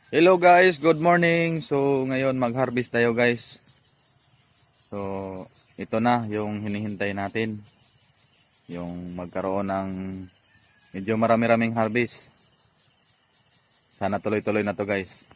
Hello guys, good morning. So ngayon mag-harvest tayo guys. So ito na yung hinihintay natin. Yung magkaroon ng medyo marami-raming harvest. Sana tuloy-tuloy na to guys.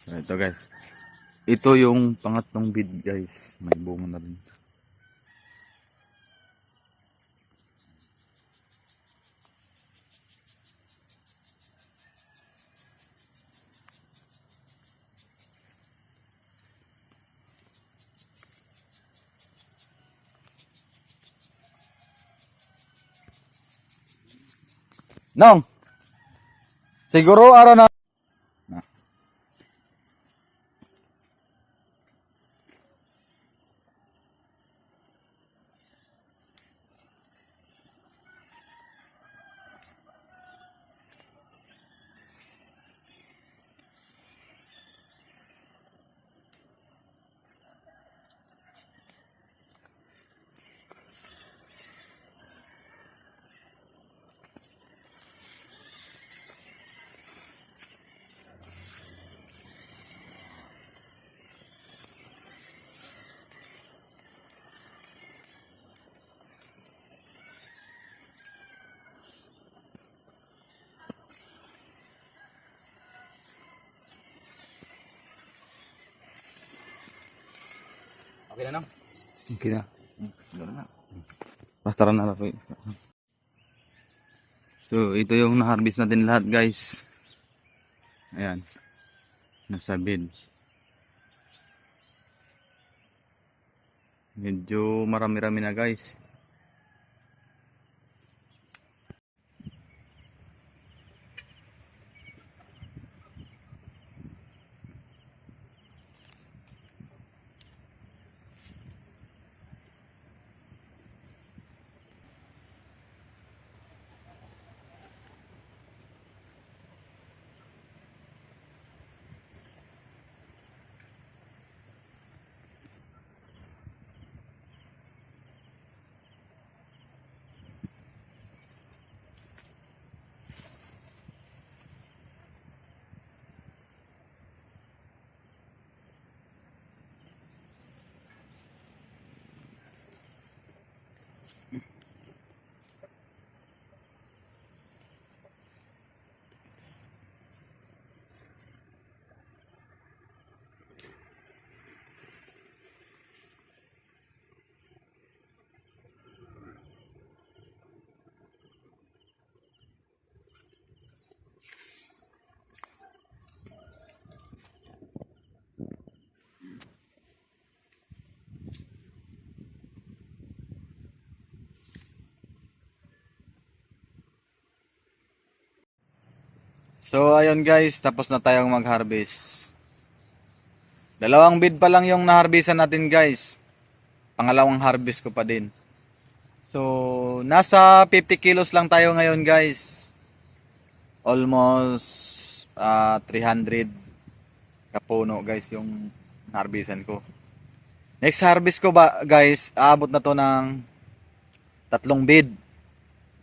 So, ito guys. Ito yung pangatlong bid guys. May bunga na rin. Nong, siguro araw na. Okay na nang. Okay na. Gano'n na. Basta na na. So ito yung na-harvest natin lahat guys. Ayan. Nasa bed. Medyo marami-rami na guys. So ayun guys, tapos na tayong mag-harvest. Dalawang bid pa lang yung na-harvestan natin guys. Pangalawang harvest ko pa din. So nasa 50 kilos lang tayo ngayon guys. Almost 300 kapuno guys yung harvestan ko. Next harvest ko ba guys, aabot na to ng 3 bid.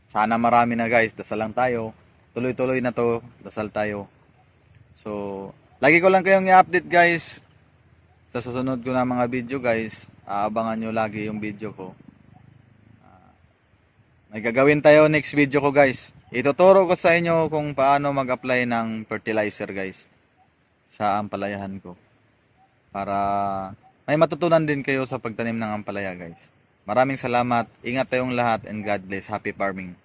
Sana marami na guys, dasal lang tayo. Tuloy-tuloy na to, dasal tayo. So, lagi ko lang kayong i-update guys sa susunod ko na mga video guys. Abangan nyo lagi yung video ko. May gagawin tayo next video ko guys. Ituturo ko sa inyo kung paano mag-apply ng fertilizer guys sa ampalayahan ko. Para may matutunan din kayo sa pagtanim ng ampalaya guys. Maraming salamat. Ingat tayong lahat and God bless. Happy farming.